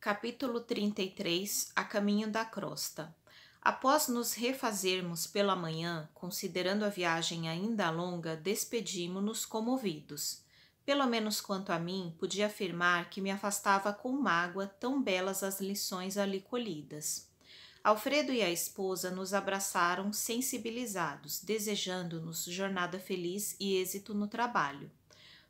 Capítulo 33 A caminho da crosta. Após nos refazermos pela manhã, considerando a viagem ainda longa, despedimo-nos comovidos. Pelo menos quanto a mim, podia afirmar que me afastava com mágoa tão belas as lições ali colhidas. Alfredo e a esposa nos abraçaram sensibilizados, desejando-nos jornada feliz e êxito no trabalho.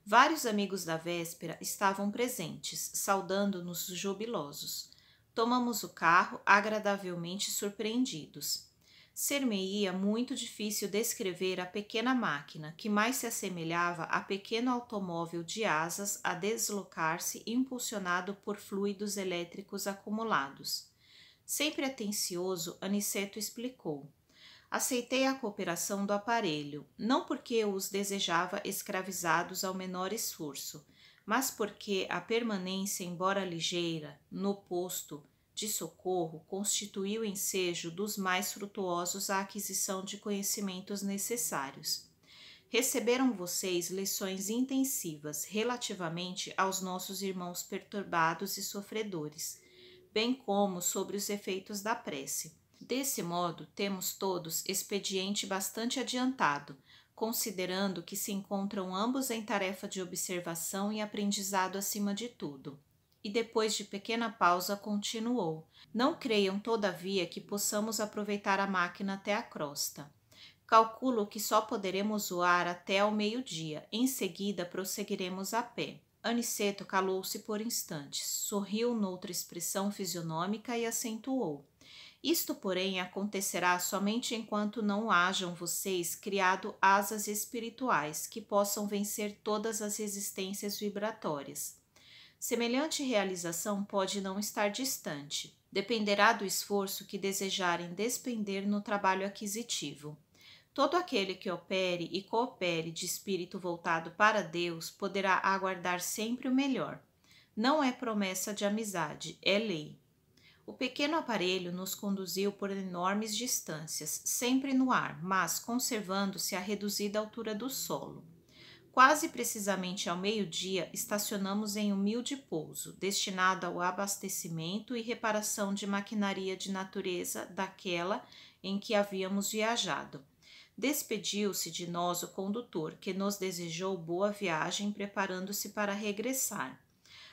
Vários amigos da véspera estavam presentes, saudando-nos jubilosos. Tomamos o carro, agradavelmente surpreendidos. Ser-me-ia muito difícil descrever a pequena máquina, que mais se assemelhava a pequeno automóvel de asas a deslocar-se impulsionado por fluidos elétricos acumulados. Sempre atencioso, Aniceto explicou. Aceitei a cooperação do aparelho, não porque eu os desejava escravizados ao menor esforço, mas porque a permanência, embora ligeira, no posto de socorro constituía o ensejo dos mais frutuosos à aquisição de conhecimentos necessários. Receberam vocês lições intensivas relativamente aos nossos irmãos perturbados e sofredores, bem como sobre os efeitos da prece. Desse modo, temos todos expediente bastante adiantado, considerando que se encontram ambos em tarefa de observação e aprendizado acima de tudo. E depois de pequena pausa, continuou. Não creiam, todavia, que possamos aproveitar a máquina até a crosta. Calculo que só poderemos voar até ao meio-dia. Em seguida, prosseguiremos a pé. Aniceto calou-se por instantes, sorriu noutra expressão fisionômica e acentuou. Isto, porém, acontecerá somente enquanto não hajam vocês criado asas espirituais que possam vencer todas as resistências vibratórias. Semelhante realização pode não estar distante. Dependerá do esforço que desejarem despender no trabalho aquisitivo. Todo aquele que opere e coopere de espírito voltado para Deus poderá aguardar sempre o melhor. Não é promessa de amizade, é lei. O pequeno aparelho nos conduziu por enormes distâncias, sempre no ar, mas conservando-se a reduzida altura do solo. Quase precisamente ao meio-dia, estacionamos em humilde pouso, destinado ao abastecimento e reparação de maquinaria de natureza daquela em que havíamos viajado. Despediu-se de nós o condutor, que nos desejou boa viagem, preparando-se para regressar.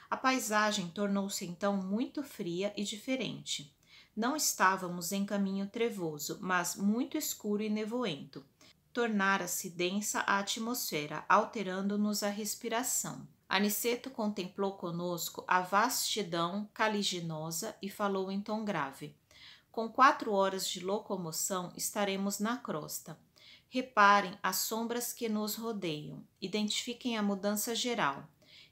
A paisagem tornou-se então muito fria e diferente. Não estávamos em caminho trevoso, mas muito escuro e nevoento. Tornara-se densa a atmosfera, alterando-nos a respiração. Aniceto contemplou conosco a vastidão caliginosa e falou em tom grave. Com 4 horas de locomoção estaremos na crosta. Reparem as sombras que nos rodeiam. Identifiquem a mudança geral.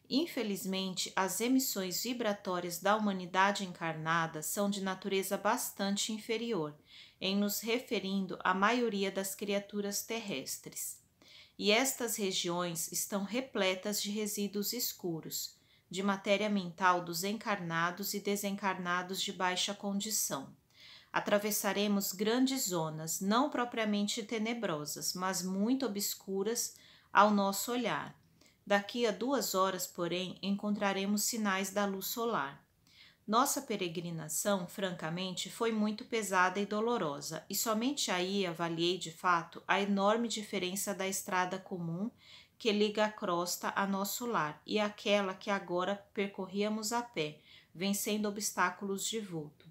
Infelizmente, as emissões vibratórias da humanidade encarnada são de natureza bastante inferior, em nos referindo à maioria das criaturas terrestres. E estas regiões estão repletas de resíduos escuros, de matéria mental dos encarnados e desencarnados de baixa condição. Atravessaremos grandes zonas, não propriamente tenebrosas, mas muito obscuras ao nosso olhar. Daqui a 2 horas, porém, encontraremos sinais da luz solar. Nossa peregrinação, francamente, foi muito pesada e dolorosa, e somente aí avaliei de fato a enorme diferença da estrada comum que liga a crosta a nosso lar e aquela que agora percorríamos a pé, vencendo obstáculos de vulto.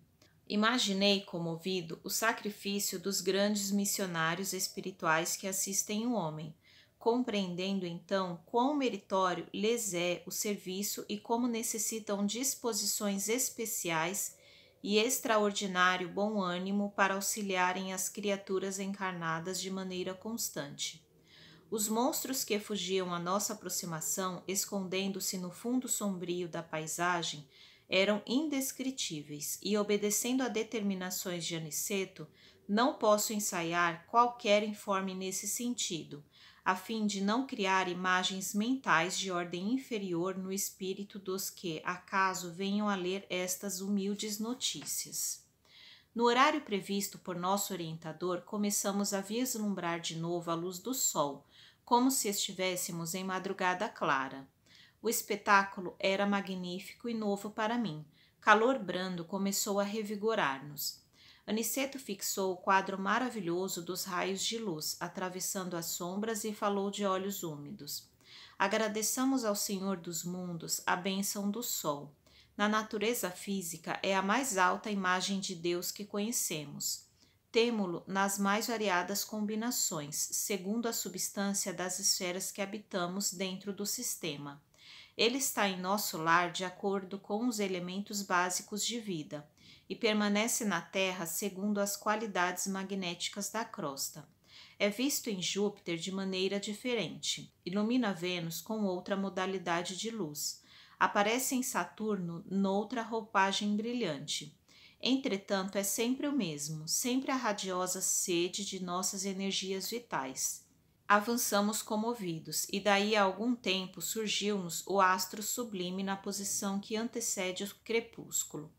Imaginei, comovido, o sacrifício dos grandes missionários espirituais que assistem o homem, compreendendo então quão meritório lhes é o serviço e como necessitam disposições especiais e extraordinário bom ânimo para auxiliarem as criaturas encarnadas de maneira constante. Os monstros que fugiam à nossa aproximação, escondendo-se no fundo sombrio da paisagem, eram indescritíveis e, obedecendo a determinações de Aniceto, não posso ensaiar qualquer informe nesse sentido, a fim de não criar imagens mentais de ordem inferior no espírito dos que, acaso, venham a ler estas humildes notícias. No horário previsto por nosso orientador, começamos a vislumbrar de novo a luz do sol, como se estivéssemos em madrugada clara. O espetáculo era magnífico e novo para mim. Calor brando começou a revigorar-nos. Aniceto fixou o quadro maravilhoso dos raios de luz, atravessando as sombras, e falou de olhos úmidos. Agradeçamos ao Senhor dos mundos a bênção do sol. Na natureza física é a mais alta imagem de Deus que conhecemos. Temo-lo nas mais variadas combinações, segundo a substância das esferas que habitamos dentro do sistema. Ele está em nosso lar de acordo com os elementos básicos de vida e permanece na Terra segundo as qualidades magnéticas da crosta. É visto em Júpiter de maneira diferente. Ilumina Vênus com outra modalidade de luz. Aparece em Saturno noutra roupagem brilhante. Entretanto, é sempre o mesmo, sempre a radiosa sede de nossas energias vitais. Avançamos comovidos, e daí a algum tempo surgiu-nos o astro sublime na posição que antecede o crepúsculo.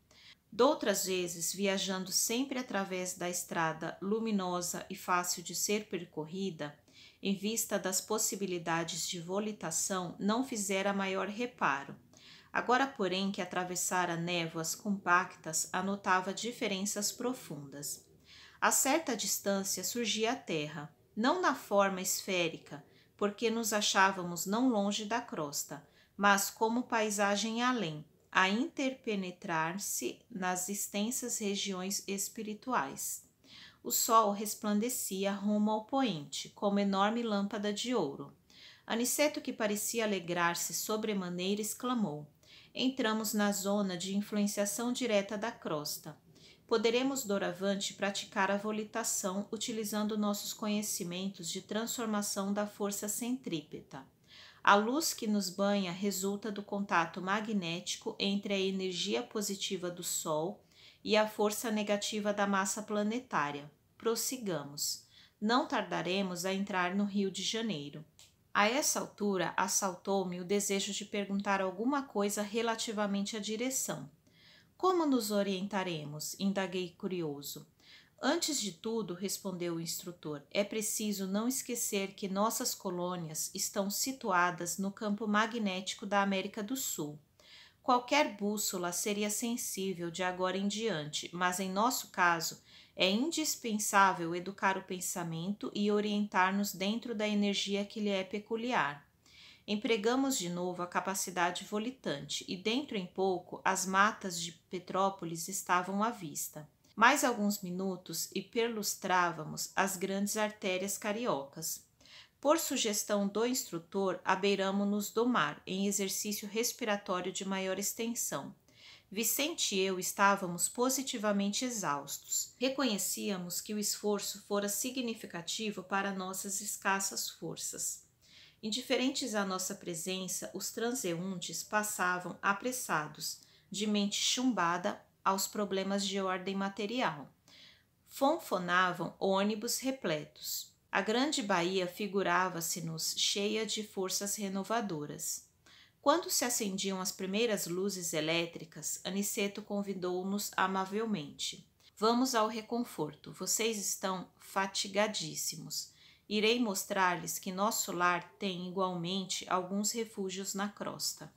Doutras vezes, viajando sempre através da estrada luminosa e fácil de ser percorrida, em vista das possibilidades de volitação, não fizera maior reparo. Agora, porém, que atravessara névoas compactas, anotava diferenças profundas. A certa distância surgia a Terra, não na forma esférica, porque nos achávamos não longe da crosta, mas como paisagem além, a interpenetrar-se nas extensas regiões espirituais. O sol resplandecia rumo ao poente, como enorme lâmpada de ouro. Aniceto, que parecia alegrar-se sobremaneira, exclamou: entramos na zona de influenciação direta da crosta. Poderemos doravante praticar a volitação utilizando nossos conhecimentos de transformação da força centrípeta. A luz que nos banha resulta do contato magnético entre a energia positiva do Sol e a força negativa da massa planetária. Prossigamos. Não tardaremos a entrar no Rio de Janeiro. A essa altura, assaltou-me o desejo de perguntar alguma coisa relativamente à direção. Como nos orientaremos? Indaguei curioso. Antes de tudo, respondeu o instrutor, é preciso não esquecer que nossas colônias estão situadas no campo magnético da América do Sul. Qualquer bússola seria sensível de agora em diante, mas em nosso caso é indispensável educar o pensamento e orientar-nos dentro da energia que lhe é peculiar. Empregamos de novo a capacidade volitante e dentro em pouco as matas de Petrópolis estavam à vista. Mais alguns minutos e perlustrávamos as grandes artérias cariocas. Por sugestão do instrutor, abeiramo-nos do mar, em exercício respiratório de maior extensão. Vicente e eu estávamos positivamente exaustos. Reconhecíamos que o esforço fora significativo para nossas escassas forças. Indiferentes à nossa presença, os transeuntes passavam apressados, de mente chumbada aos problemas de ordem material. Fonfonavam ônibus repletos. A grande Bahia figurava-se-nos cheia de forças renovadoras. Quando se acendiam as primeiras luzes elétricas, Aniceto convidou-nos amavelmente. Vamos ao reconforto, vocês estão fatigadíssimos. Irei mostrar-lhes que nosso lar tem igualmente alguns refúgios na crosta.